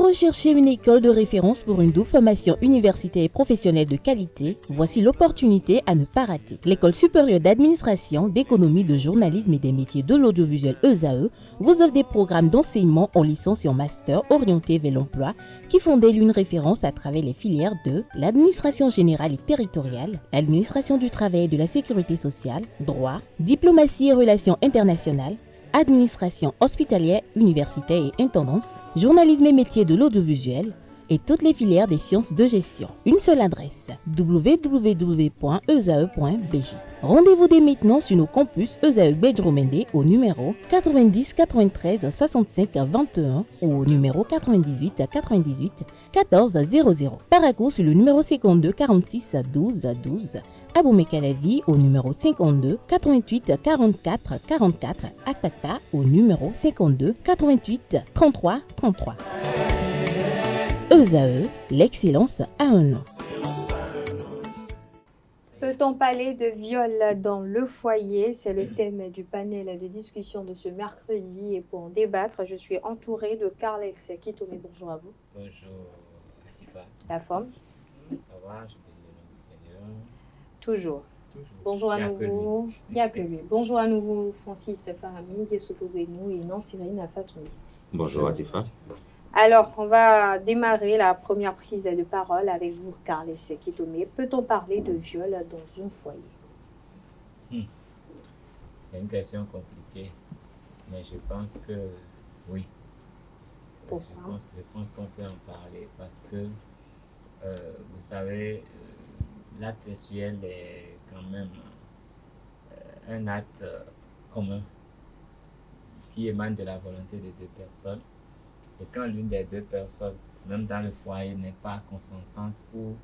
recherchez une école de référence pour une double formation universitaire et professionnelle de qualité? Voici l'opportunité à ne pas rater. L'École supérieure d'administration, d'économie, de journalisme et des métiers de l'audiovisuel ESAE vous offre des programmes d'enseignement en licence et en master orientés vers l'emploi qui font d'elle une référence à travers les filières de l'administration générale et territoriale, l'administration du travail et de la sécurité sociale, droit, diplomatie et relations internationales, administration hospitalière, universitaire et intendance, journalisme et métiers de l'audiovisuel et toutes les filières des sciences de gestion. Une seule adresse, www.esae.bj. Rendez-vous dès maintenant sur nos campus ESAE Bedjromende au numéro 90 93 65 21 ou au numéro 98 98 14 00. Paracourt sur le numéro 52 46 12 12. Aboumé-Calavi au numéro 52 88 44 44. Akpaka au numéro 52 88 33 33. ESAE, l'excellence a un nom. Peut-on parler de viol dans le foyer? C'est le thème du panel de discussion de ce mercredi. Et pour en débattre, je suis entourée de Carles Kitome. Bonjour à vous. Bonjour, Atifa. La forme? Ça va, je bénis le nom du Seigneur. Toujours. Toujours. Bonjour à nouveau. Il n'y a que lui. Bonjour à nouveau, Francis Farami, Dessokogwenou et Nansirine Afatoumi. Bonjour, Atifa. Alors, on va démarrer la première prise de parole avec vous, Carles Kitome. Peut-on parler de viol dans un foyer? C'est une question compliquée, mais je pense que oui. Pourquoi? Je pense qu'on peut en parler parce que, vous savez, l'acte sexuel est quand même un acte commun qui émane de la volonté de deux personnes. Et quand l'une des deux personnes, même dans le foyer, n'est pas consentante ou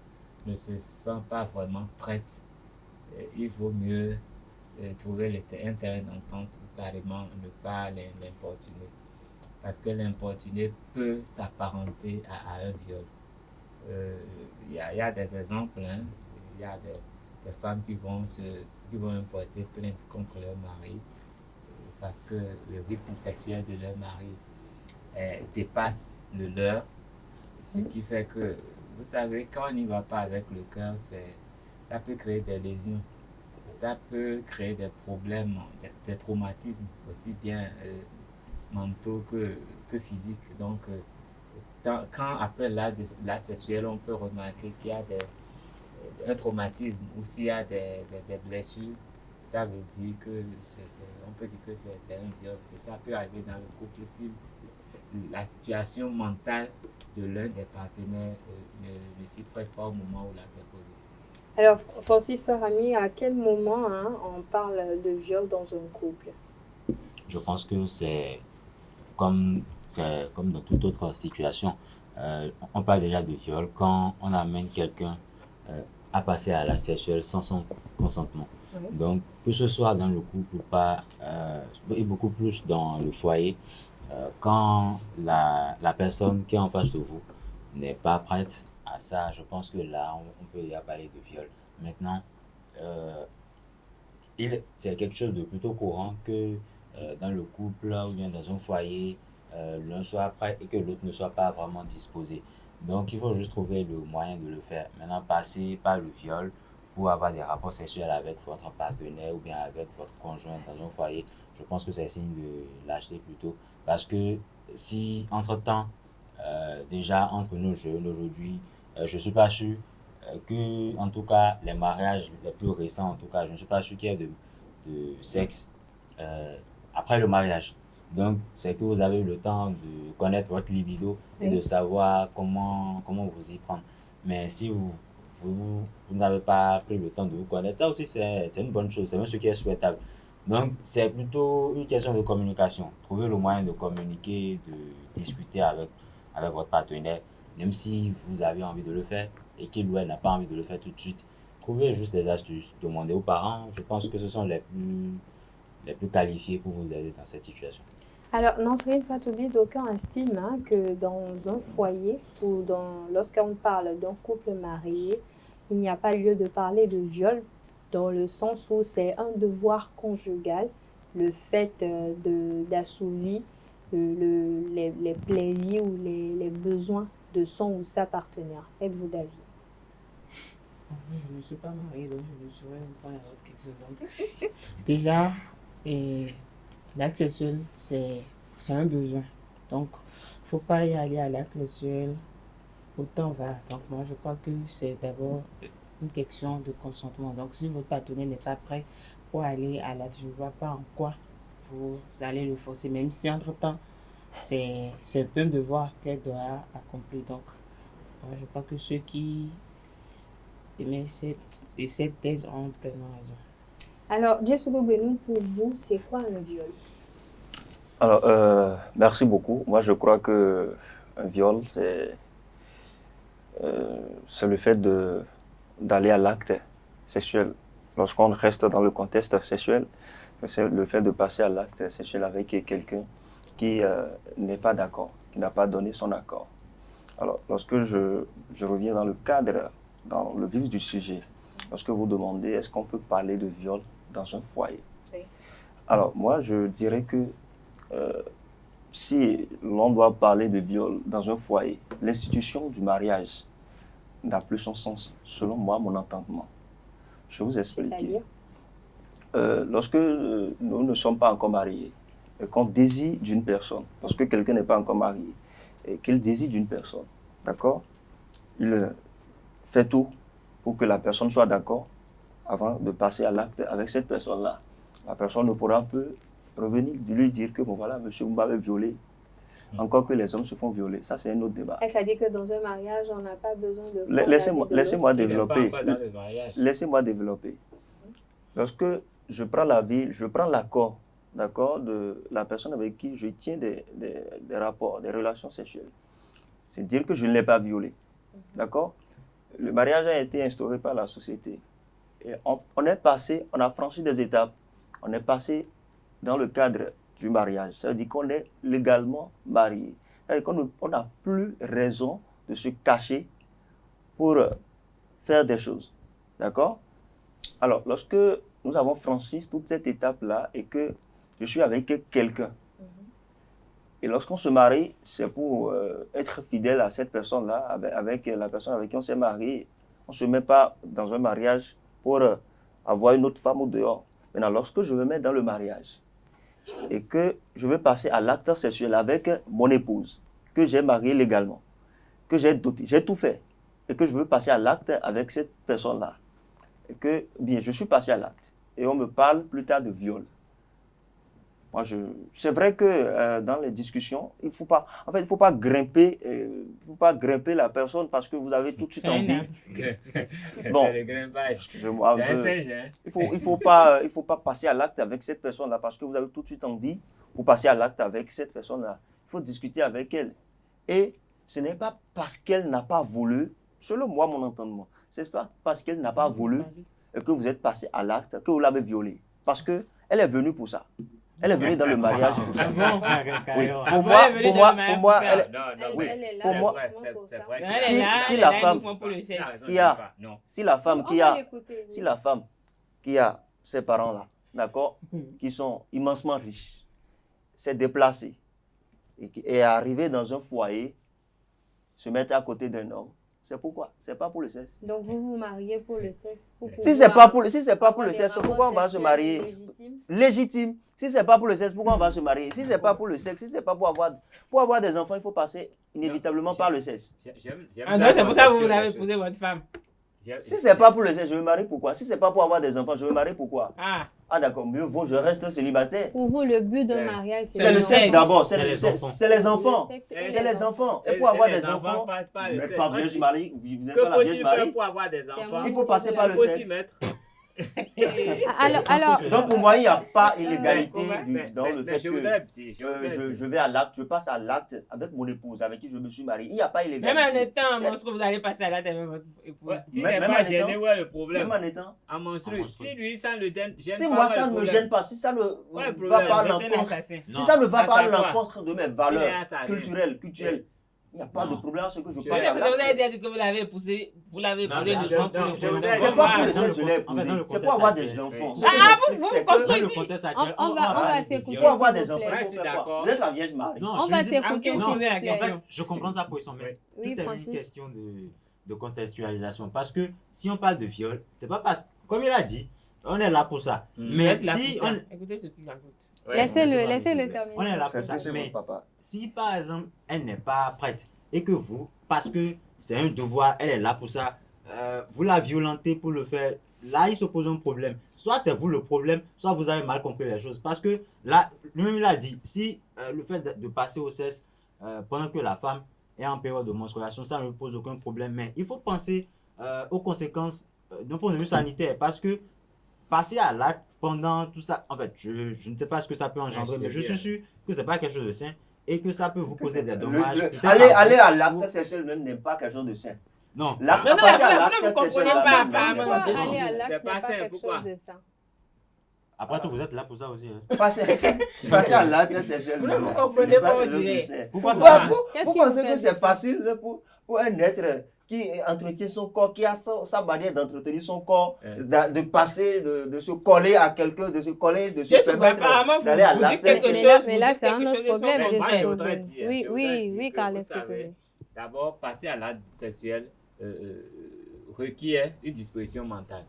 ne se sent pas vraiment prête, il vaut mieux trouver un terrain d'entente ou carrément ne pas l'importuner. Parce que l'importuner peut s'apparenter à un viol. Il y a des exemples, hein. Il y a des femmes qui vont porter plainte contre leur mari parce que le rythme sexuel de leur mari dépasse le leur, ce qui fait que, vous savez, quand on n'y va pas avec le cœur, ça peut créer des lésions, ça peut créer des problèmes, des traumatismes, aussi bien mentaux que physiques. Donc, quand après l'acte sexuel, on peut remarquer qu'il y a un traumatisme ou s'il y a des blessures, ça veut dire que on peut dire que c'est un viol. Et ça peut arriver dans le couple si la situation mentale de l'un des partenaires ne s'y prête pas au moment où la déposer. Alors, Francis Farami, à quel moment on parle de viol dans un couple? Je pense que c'est comme dans toute autre situation. On parle déjà de viol quand on amène quelqu'un à passer à l'acte sexuel sans son consentement. Oui. Donc, que ce soit dans le couple ou pas, et beaucoup plus dans le foyer, quand la personne qui est en face de vous n'est pas prête à ça, je pense que là, on peut y parler de viol. Maintenant, c'est quelque chose de plutôt courant que dans le couple ou bien dans un foyer, l'un soit prêt et que l'autre ne soit pas vraiment disposé. Donc, il faut juste trouver le moyen de le faire. Maintenant, passer par le viol pour avoir des rapports sexuels avec votre partenaire ou bien avec votre conjoint dans un foyer, je pense que c'est signe de lâcheté plutôt. Parce que si, entre-temps, déjà entre nos jeunes aujourd'hui, je ne suis pas sûr que, en tout cas, les mariages les plus récents, en tout cas, je ne suis pas sûr qu'il y ait de sexe après le mariage. Donc, c'est que vous avez eu le temps de connaître votre libido et de savoir comment vous y prendre. Mais si vous n'avez pas pris le temps de vous connaître, ça aussi, c'est une bonne chose. C'est même ce qui est souhaitable. Donc, c'est plutôt une question de communication. Trouver le moyen de communiquer, de discuter avec votre partenaire, même si vous avez envie de le faire et qu'il ou elle n'a pas envie de le faire tout de suite. Trouvez juste des astuces. Demandez aux parents. Je pense que ce sont les plus qualifiés pour vous aider dans cette situation. Alors, Nansirine Fatoubi, d'aucuns estiment que dans un foyer ou lorsqu'on parle d'un couple marié, il n'y a pas lieu de parler de viol dans le sens où c'est un devoir conjugal, le fait d'assouvir les plaisirs ou les besoins de son ou sa partenaire. Êtes-vous d'avis? Je ne me suis pas mariée, donc je ne saurais pas répondre à cette question. Donc, déjà, l'acte sexuel, c'est un besoin. Donc, il ne faut pas y aller à l'acte sexuel autant va. Donc, moi, je crois que c'est d'abord une question de consentement. Donc, si votre partenaire n'est pas prêt pour aller à l'acte, je ne vois pas en quoi vous allez le forcer, même si entre-temps, c'est un devoir qu'elle doit accomplir. Donc, moi, je crois que ceux qui aimaient cette thèse ont pleinement raison. Alors, Jessugo Benou, pour vous, c'est quoi un viol? Alors, merci beaucoup. Moi, je crois que un viol, c'est le fait d'aller à l'acte sexuel. Lorsqu'on reste dans le contexte sexuel, c'est le fait de passer à l'acte sexuel avec quelqu'un qui n'est pas d'accord, qui n'a pas donné son accord. Alors, lorsque je reviens dans le cadre, dans le vif du sujet, lorsque vous demandez est-ce qu'on peut parler de viol dans un foyer? Oui. Alors, moi, je dirais que si l'on doit parler de viol dans un foyer, l'institution du mariage n'a plus son sens, selon moi, mon entendement. Je vais vous expliquer. Lorsque nous ne sommes pas encore mariés, et qu'on désire d'une personne, lorsque quelqu'un n'est pas encore marié, et qu'il désire d'une personne, d'accord, il fait tout pour que la personne soit d'accord avant de passer à l'acte avec cette personne-là. La personne ne pourra plus revenir lui dire que bon voilà, monsieur, vous m'avez violé. Encore que les hommes se font violer. Ça, c'est un autre débat. Ça dit que dans un mariage, on n'a pas besoin de... Laissez-moi développer. Laissez-moi développer. Lorsque je prends la vie, je prends l'accord, d'accord, de la personne avec qui je tiens des rapports, des relations sexuelles. C'est dire que je ne l'ai pas violé. D'accord? Le mariage a été instauré par la société. Et on est passé, on a franchi des étapes. On est passé dans le cadre du mariage. Ça veut dire qu'on est légalement marié. Ça veut dire qu'on n'a plus raison de se cacher pour faire des choses. D'accord? Alors, lorsque nous avons franchi toute cette étape-là et que je suis avec quelqu'un, et lorsqu'on se marie, c'est pour être fidèle à cette personne-là, avec la personne avec qui on s'est marié. On ne se met pas dans un mariage pour avoir une autre femme au dehors. Maintenant, lorsque je me mets dans le mariage et que je veux passer à l'acte sexuel avec mon épouse, que j'ai mariée légalement, que j'ai dotée, j'ai tout fait, et que je veux passer à l'acte avec cette personne-là, et que, bien, je suis passé à l'acte, et on me parle plus tard de viol. Moi, c'est vrai que dans les discussions, il ne faut pas grimper, la personne parce que vous avez tout de suite envie. Bon, excusez-moi un peu. Il faut pas passer à l'acte avec cette personne-là parce que vous avez tout de suite envie pour passer à l'acte avec cette personne-là. Il faut discuter avec elle. Et ce n'est pas parce qu'elle n'a pas voulu, selon moi, mon entendement, ce n'est pas parce qu'elle n'a pas voulu et que vous êtes passé à l'acte que vous l'avez violée. Parce qu'elle est venue pour ça. Elle est venue dans le mariage pour ça. Oui. Pour moi, si la femme qui a ces parents-là, d'accord, qui sont immensément riches, s'est déplacée et est arrivée dans un foyer, se mettre à côté d'un homme, c'est pourquoi? C'est pas pour le sexe. Donc vous vous mariez pour le sexe? Si c'est pas pour le sexe, pourquoi on va se marier? Légitime. Si c'est pas pour le sexe, pourquoi on va se marier? Si c'est pas pour le sexe, si c'est pas pour avoir des enfants, il faut passer inévitablement par le sexe. C'est pour ça que vous avez épousé votre femme. Si c'est pas pour le sexe, je me marie pourquoi? Si c'est pas pour avoir des enfants, je me marie pourquoi? Ah d'accord, mieux vaut je reste célibataire. Pour vous, le but d'un mariage, c'est le sexe d'abord, c'est les enfants. C'est les enfants. Et pour avoir des enfants, mais pas vierge marie, vous n'êtes pas la vierge marie. Pour avoir des enfants, il faut passer par le sexe. Alors, donc pour moi, il n'y a pas illégalité dans le fait que je vais à l'acte, je passe à l'acte avec mon épouse, avec qui je me suis marié. Il n'y a pas illégalité. Même en étant, lorsque vous allez passer à l'acte avec votre épouse. Si c'est pas gêné, où est le problème? Même en étant. En menstrué. Si lui, ça ne le gêne pas. Si moi, ça ne me gêne pas, si ça ne va pas à l'encontre, si ça ne va pas à l'encontre de mes valeurs culturelles, Il n'y a pas Non. de problème à ce que je Je- passe Vous à l'acte. avez dit que vous l'avez poussé, vous l'avez Non, posé, non, je pense non, que je voudrais- C'est pas pour le Dans le sexe, je l'ai con- en fait, dans le épousé. C'est contexte pour avoir des actuel. enfants. Oui. Ce que Ah, j'explique, vous c'est comprenez. que Dans le contexte actuel, On va parler de s'écouter. viol. pour avoir des S'il vous enfants, plaît. il Je faut suis faire quoi? d'accord. Vous êtes la Vierge Marie. Non, On je va veux dire- s'écouter, Ah, s'il ok, vous posez la plaît. En fait, question. je comprends sa position, mais Oui, tout est Francis. une question de contextualisation. Parce que si on parle de viol, c'est pas parce comme il a dit, on est là pour ça. Mm. Vous Mais êtes là si pour ça. on, Écoutez ce qu'il raconte. Ouais. Laissez-le laissez-moi, terminer. on est là pour Restez ça. chez Mais votre papa. si par exemple elle n'est pas prête et que vous, parce que c'est un devoir, elle est là pour ça, vous la violentez pour le faire, là il se pose un problème. Soit c'est vous le problème, soit vous avez mal compris les choses. Parce que là, lui-même il a dit, si le fait de passer au cesse pendant que la femme est en période de menstruation, ça ne pose aucun problème. Mais il faut penser aux conséquences d'un point de vue sanitaire parce que passer à l'acte pendant tout ça, en fait, je ne sais pas ce que ça peut engendrer, mais je suis sûr que c'est pas quelque chose de sain et que ça peut vous causer des dommages. peut-être Aller à vous, à ou- l'acte sexuel même n'est pas quelque chose de sain. Non. L'acte, Mais non, passer à vous ne l'acte comprenez sexuel pas, là-même, apparemment. n'est pas Pourquoi quelque chose aller de à sain. l'acte C'est n'est pas pas sain, quelque pourquoi? chose de ça? Après tout, vous êtes là pour ça aussi. Hein. Passer à l'acte sexuel Vous ne même, vous n'est comprenez pas pas, on quelque chose de dirait. sain. Pourquoi ça Pourquoi va? Qu'est-ce vous qui vous pensez fait que c'est dire? facile pour un être qui entretient son corps, qui a sa manière d'entretenir son corps, de passer, de se coller à quelqu'un, de se coller, de se Je sais pas, permettre apparemment, d'aller à vous l'acte. dites quelque Mais chose. là, vous c'est dites un quelque autre chose de son problème, côté. Moi, je je suis voudrais Aubin. dire, Oui, je voudrais oui, dire oui, que, Carl, vous est-ce que tu savez, veux? D'abord, passer à l'acte sexuel requiert une disposition mentale.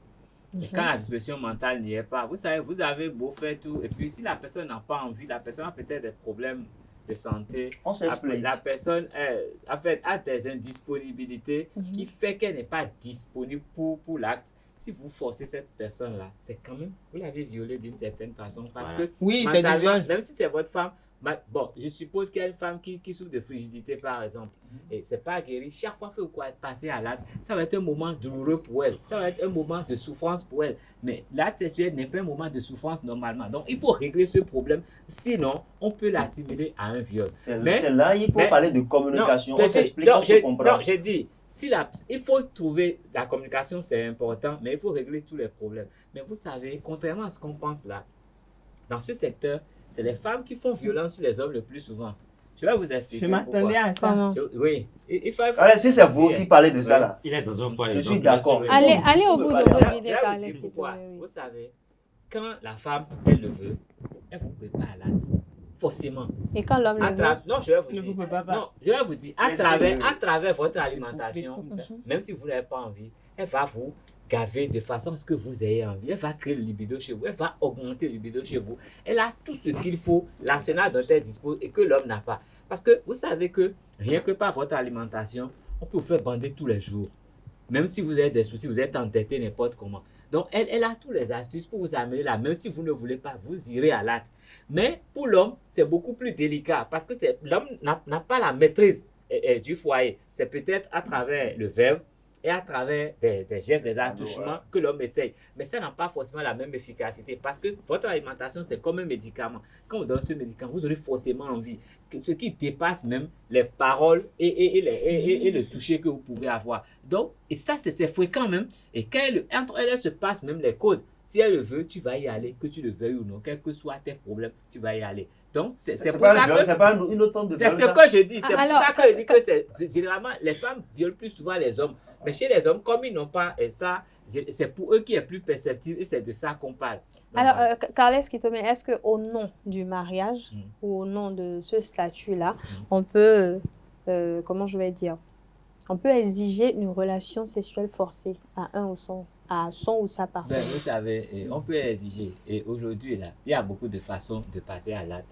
Et quand la disposition mentale n'y est pas, vous savez, vous avez beau faire tout, et puis si la personne n'a pas envie, la personne a peut-être des problèmes de santé. On s'explique. La personne en fait, a des indisponibilités qui fait qu'elle n'est pas disponible pour l'acte. Si vous forcez cette personne-là, c'est quand même, vous l'avez violée d'une certaine façon. Parce Voilà. que Oui, c'est du mentalement, viol. même si c'est votre femme, bon, je suppose qu'il y a une femme qui souffre de frigidité, par exemple, et c'est pas guéri. Chaque fois que vous passez à l'acte, ça va être un moment douloureux pour elle. Ça va être un moment de souffrance pour elle. Mais l'acte sexuel n'est pas un moment de souffrance normalement. Donc, il faut régler ce problème. Sinon, on peut l'assimiler à un viol. Mais- C'est là, il faut mais- parler de communication. Non, On s'explique, on se comprend. non, j'ai dit, il faut trouver la communication, c'est important, mais il faut régler tous les problèmes. Mais vous savez, contrairement à ce qu'on pense là, dans ce secteur, c'est les femmes qui font violence sur les hommes le plus souvent. Je vais vous expliquer. Je m'attendais pourquoi. à ça. Comment? Oui, il faut. Allez, si c'est vous qui parlez de ça là, Il est dans un foyer. Je suis donc il a d'accord. sauvé- Allez, Vous allez au pouvez bout pas de aller vos à- Je idées, vais Carl, vous dire est-ce que tu pourquoi. veux? Oui. Vous savez, quand la femme, elle le veut, elle vous prépare à l'acte. Forcément. Et quand l'homme le veut? Non, je vais vous Ne dire. vous pouvez pas. Non, je vais vous dire, à Laissez-le. travers votre alimentation, Comme ça. même si vous n'avez pas envie, elle va vous gaver de façon à ce que vous ayez envie. Elle va créer le libido chez vous. Elle va augmenter le libido chez vous. Elle a tout ce qu'il faut, l'arsenal dont elle dispose et que l'homme n'a pas. Parce que vous savez que rien que par votre alimentation, on peut vous faire bander tous les jours. Même si vous avez des soucis, vous êtes entêté n'importe comment. Donc, elle a tous les astuces pour vous amener là. Même si vous ne voulez pas, vous irez à l'acte. Mais pour l'homme, c'est beaucoup plus délicat parce que l'homme n'a pas la maîtrise du foyer. C'est peut-être à travers le verbe et à travers des gestes, des attouchements que l'homme essaye. Mais ça n'a pas forcément la même efficacité parce que votre alimentation, c'est comme un médicament. Quand on donne ce médicament, vous aurez forcément envie. Ce qui dépasse même les paroles et le toucher que vous pouvez avoir. Donc, et ça, c'est fréquent même. Et quand entre elles se passent même les codes. Si elle le veut, tu vas y aller, que tu le veuilles ou non. Quels que soient tes problèmes, tu vas y aller. Donc, c'est pour pas ça que... c'est pas une autre forme de C'est viol, ce ça. que je dis. C'est Alors, pour ça que je dis que c'est généralement les femmes violent plus souvent les hommes. Mais chez les hommes, comme ils n'ont pas ça, c'est pour eux qui est plus perceptible et c'est de ça qu'on parle. Donc, Alors, voilà. Carles, est-ce qu'au nom du mariage ou au nom de ce statut-là, on peut, comment je vais dire, on peut exiger une relation sexuelle forcée à son ou sa partenaire? Ben, vous savez, on peut exiger. Et aujourd'hui, là, il y a beaucoup de façons de passer à l'acte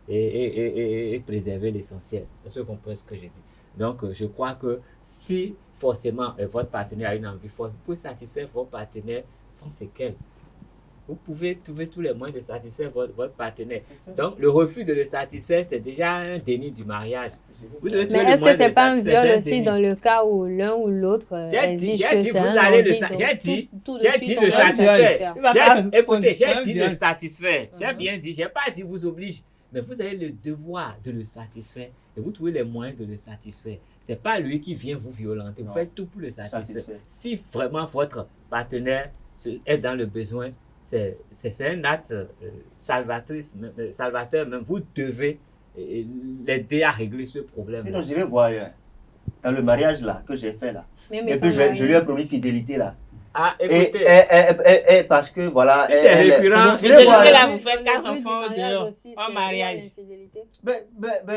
et préserver l'essentiel. C'est ce qu'on peut ce que j'ai dit. Donc, je crois que si forcément votre partenaire a une envie forte, vous pouvez satisfaire votre partenaire sans séquelles. Vous pouvez trouver tous les moyens de satisfaire votre partenaire. Donc, le refus de le satisfaire, c'est déjà un déni du mariage. Vous devez trouver Mais le est-ce que moyen de c'est le pas un satisfaire, viol c'est aussi déni. dans le cas où l'un ou l'autre J'ai dit, exige que vous c'est un allez le envie, sa- donc j'ai dit, tout de j'ai suite, dit on le va satisfaire. Il va pas Écoutez, j'ai un dit viol. le satisfaire. J'ai bien dit, j'ai pas dit vous oblige, mais vous avez le devoir de le satisfaire et vous trouvez les moyens de le satisfaire. C'est pas lui qui vient vous violenter. Vous Non. faites tout pour le satisfaire. Satisfaire. Si vraiment votre partenaire est dans le besoin, c'est un acte salvateur même. Vous devez l'aider à régler ce problème. Sinon, j'irai voir ailleurs. dans le mariage là, que j'ai fait là. Même Et étant puis je marié. lui ai promis fidélité là. Ah, Et, écoutez, parce que voilà. si c'est récurrent, Donc, je fidélité, vois, là, Le vous but- faites le 4 but du enfants mariage dehors, aussi, en c'est mariage. l'infidélité.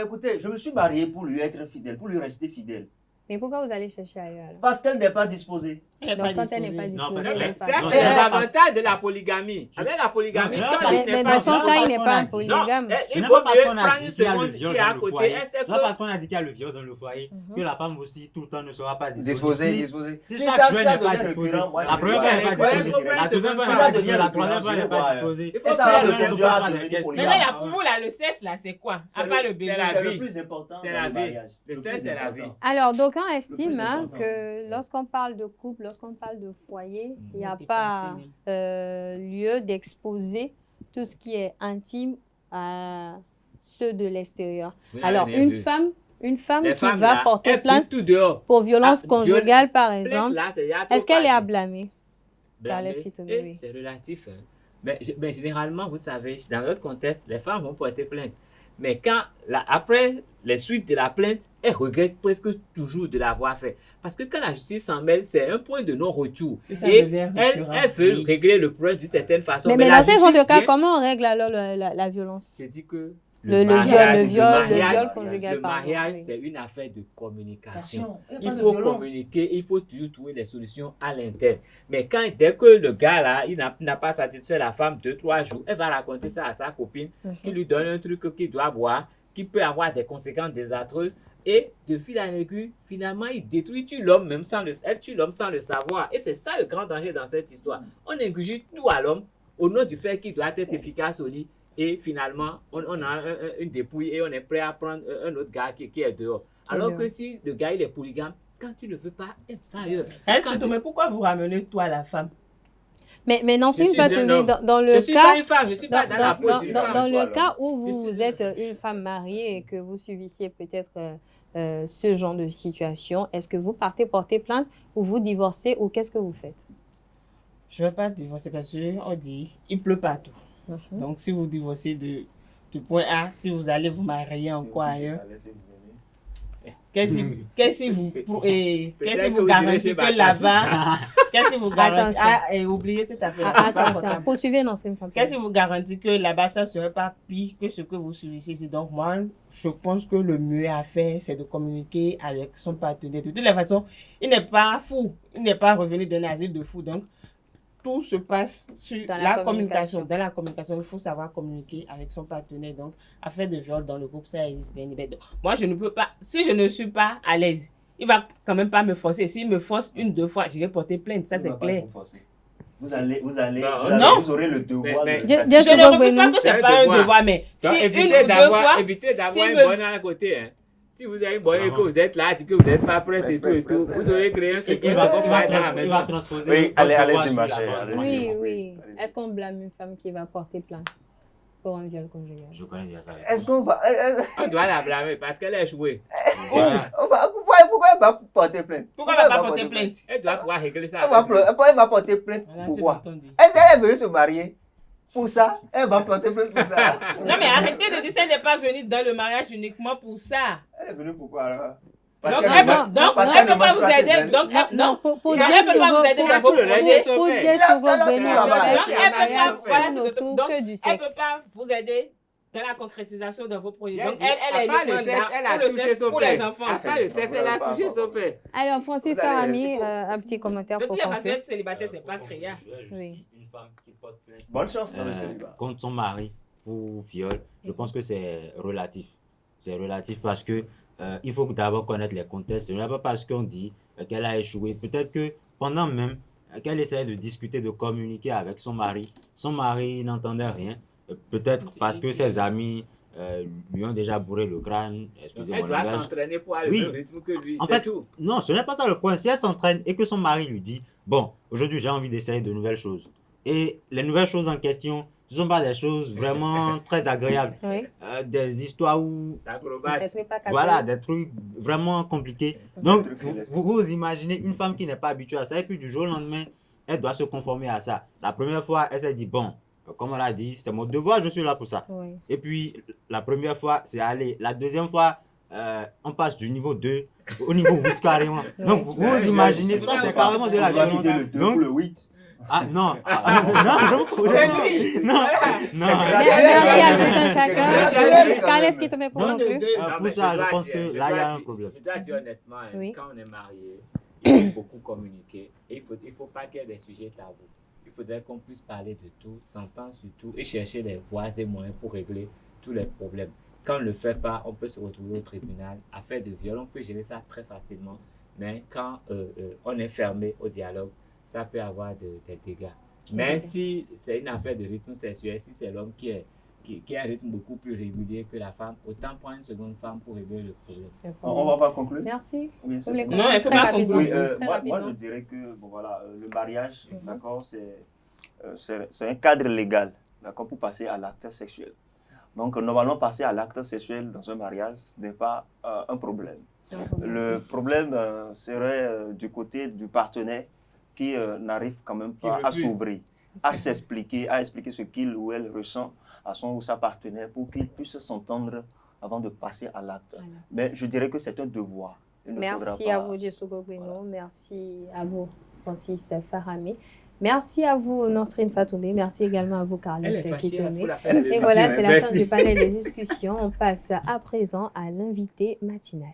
écoutez, je me suis marié pour lui être fidèle, pour lui rester fidèle. Mais pourquoi vous allez chercher ailleurs alors? Parce qu'elle n'est pas disposée. Elle est Donc pas quand elle n'est pas disposée. Non, en fait, disposée, mais elle ça, n'est pas Non, c'est c'est- l'avantage de la polygamie. Avec la polygamie, Non, quand c'est- il n'est Mais pas dans son non, cas, parce il n'est qu'on pas a un dit- polygame. Ce il n'est faut pas parce mieux qu'on a prendre dit une qu'il y a le seconde viol qui est à dans le côté. foyer. Elle sait C'est pas que parce qu'on a dit qu'il y a le viol dans le foyer que la femme aussi tout le temps ne sera pas Disposée, Si- disposée. Si Si chaque ça jour elle n'est pas devient disposée, récurrent, moi, la je première dis, fois elle n'est pas ouais, disposée, ouais, la deuxième fois elle ça n'est pas devient disposée, la troisième fois elle n'est pas récurrent, disposée. il faut Et ça faire va le me conduire à devenir Mais polygame. là, pour vous, là, le sexe, là, c'est quoi? À part le bébé. la C'est vie. le plus important C'est dans la le vie. mariage. Le plus sexe, c'est la important. vie. Alors, d'aucuns Le estiment plus hein, important. que lorsqu'on parle de couple, lorsqu'on parle de foyer, il n'y a T'es pas passionné. lieu d'exposer tout ce qui est intime à ceux de l'extérieur. Vous n'avez Alors, rien une vu. femme Les qui femmes, va là, porter elles plainte piquent tout dehors. pour violence Ah, conjugale, par Plainte, exemple, là, il y a est-ce trop qu'elle est à parti. blâmer? Blâmer. Laisse qui te Eh, nourrit. c'est relatif. Hein. Mais généralement, vous savez, dans notre contexte, les femmes vont porter plainte. Mais quand, après les suites de la plainte, elles regrettent presque toujours de l'avoir fait. Parce que quand la justice s'en mêle, c'est un point de non-retour. Si ça Et devient elle récurrent, veut oui. régler le problème d'une certaine façon. Mais la dans ces genres de justice cas, vient- comment on règle alors la violence? J'ai dit que Le mariage, viol conjugal, le pardon, mariage, oui. c'est une affaire de communication. Il y a Il pas de faut violence. communiquer, il faut toujours trouver des solutions à l'interne. Mais dès que le gars là, il n'a pas satisfait la femme 2-3 jours, elle va raconter ça à sa copine qui lui donne un truc qu'il doit boire, qui peut avoir des conséquences désastreuses. Et de fil en aiguille, finalement, il tue l'homme même elle tue l'homme sans le savoir. Et c'est ça le grand danger dans cette histoire. On ingurgite tout à l'homme au nom du fait qu'il doit être efficace au lit. Et finalement, on a une dépouille et on est prêt à prendre un autre gars qui est dehors. Alors dehors. que si le gars il est polygame, quand tu ne veux pas, il va ailleurs. Mais pourquoi vous ramenez toi la femme? Mais non, c'est Je une suis un patomie. homme. Dans Je le ne suis cas, pas une femme, je ne suis pas dans la peau d'une dans femme. le cas où Je vous suis êtes une femme mariée et que vous subissiez peut-être ce genre de situation, est-ce que vous partez porter plainte ou vous divorcez ou qu'est-ce que vous faites? Je ne vais pas divorcer parce qu'on dit il pleut partout. Donc, si vous divorcez du point A, si vous allez vous marier encore ailleurs, qu'est-ce que vous garantissez que là-bas, qu'est-ce que vous garantissez? Attention. Ah, et oubliez cette affaire. Attention, poursuivez dans ce Qu'est-ce qui vous garantit que là-bas, ça ne serait pas pire que ce que vous subissez ici? Donc, moi, je pense que le mieux à faire, c'est de communiquer avec son partenaire. De toutes les façons, il n'est pas fou. Il n'est pas revenu d'un asile de fou. Donc, tout se passe sur Dans la la communication. Dans la communication, il faut savoir communiquer avec son partenaire. Donc, affaire de viol dans le groupe, ça existe bien. Donc, moi, je ne peux pas, si je ne suis pas à l'aise, il va quand même pas me forcer. S'il me force 1-2 fois, je vais porter plainte. Ça, c'est clair. Vous aurez le devoir Mais- de Je- satisfaire. Je ne refuse pas que C'est ce un n'est pas un devoir. devoir, mais si Donc, 1 ou 2 évitez d'avoir s'il une me- bonne à côté. Hein. Si vous avez une bonne et que vous êtes là, que vous n'êtes pas prête et tout, vous aurez créé un secret dans la Il maison. va transposer. Oui, allez, votre allez, loi c'est sur ma la chère, loi. allez. Oui, Allez-y. oui. Allez-y. Est-ce qu'on blâme une femme qui va porter plainte pour un viol conjugal? Je connais déjà ça. Est-ce qu'on va. On doit la blâmer parce qu'elle a échoué. Voilà. Pourquoi elle va porter plainte? Pourquoi elle ne va pas porter plainte? Elle doit pouvoir régler ça. Elle va porter plainte. Voilà, Pourquoi? c'est entendu. Est-ce qu'elle est venue se marier pour ça? Elle va porter plainte pour ça. Non, mais arrêtez de dire qu'elle n'est pas venue dans le mariage uniquement pour ça. Elle est venue pourquoi alors? Donc, qu'elle elle ne- peut, donc, parce elle qu'elle peut ne pas mange vous pas ses aider. ailes. Donc, Non, pour elle Dieu peut pas vous aider dans vos projets. pour Dieu Elle a Sogo fait Beno, tout là-bas. en fait, Donc, le elle peut mariage pas, voilà, tourne c'est autour donc, que du elle ne peut sexe. pas vous aider dans la concrétisation de vos projets. Donc, À elle est part le uniquement sexe, là elle a pour le touché sexe, son pour les père. enfants. À part le sexe, elle a touché son père. Alors, Francis Vous allez- Farami, il faut- un petit commentaire De pour toutes les façons, conclure. être célibataire, c'est pas créa. Oui. Une femme qui porte plainte Bonne chance dans le célibat. contre son mari pour viol, je pense que c'est relatif. C'est relatif parce que il faut d'abord connaître les contextes. Ce n'est pas parce qu'on dit qu'elle a échoué. Peut-être que pendant même qu'elle essayait de discuter, de communiquer avec son mari n'entendait rien. Peut-être parce que ses amis lui ont déjà bourré le crâne. Excusez Elle mon doit langage. s'entraîner pour aller Oui. au même rythme que lui. En C'est fait, tout. non, ce n'est pas ça le point. Si elle s'entraîne et que son mari lui dit, bon, aujourd'hui j'ai envie d'essayer de nouvelles choses. Et les nouvelles choses en question, ce ne sont pas des choses vraiment très agréables. Oui. Des histoires où, L'acrobate. Est-ce que pas voilà, catholique? des trucs vraiment compliqués. Donc, trucs célestes. vous imaginez une femme qui n'est pas habituée à ça et puis du jour au lendemain, elle doit se conformer à ça. La première fois, elle s'est dit, bon, comme on l'a dit, c'est mon devoir, je suis là pour ça. Oui. Et puis, la première fois, c'est allé. La deuxième fois, on passe du niveau 2 au niveau 8 carrément. Donc, vous imaginez, ça, c'est carrément de la On va violence. quitter le 2 pour le 8. Ah non, non, je vous non. Merci à tout un chacun. Carles qui te met pour non plus. Pour ça, je pense que là, il y a un problème. Je dois dire honnêtement, Oui. quand on est marié, il faut beaucoup communiquer. Et il faut pas qu'il y ait des sujets tabous. Il faudrait qu'on puisse parler de tout, s'entendre sur tout et chercher les voies et moyens pour régler tous les problèmes. Quand on ne le fait pas, on peut se retrouver au tribunal. Affaire de viol, on peut gérer ça très facilement. Mais quand on est fermé au dialogue, ça peut avoir des dégâts. Mais si c'est une affaire de rythme sexuel, si c'est l'homme qui a un rythme beaucoup plus régulier que la femme, autant prendre une seconde femme pour régler le problème. On va pas conclure. Merci. Oui, c'est Vous voulez bon. Non, il faut Très pas rapidement. conclure. Oui, Très moi, je rapidement. dirais que bon, voilà, le mariage, d'accord, c'est un cadre légal, d'accord, pour passer à l'acte sexuel. Donc, normalement, passer à l'acte sexuel dans un mariage, ce n'est pas un problème. Le problème serait du côté du partenaire qui n'arrive quand même pas à s'ouvrir, à s'expliquer, à expliquer ce qu'il ou elle ressent à son ou sa partenaire pour qu'ils puissent s'entendre avant de passer à l'acte. Voilà. Mais je dirais que c'est un devoir. Il ne faudra Merci pas- à vous, Jessou Gogweno. Merci à vous, Francis Faramé. Merci à vous, Nosrine Fatoumé. Merci également à vous, Carles Elle est fâchée Kitome. pour la Elle est fête. Et voilà, c'est la fin Merci. du panel de discussion. On passe à présent à l'invité matinal.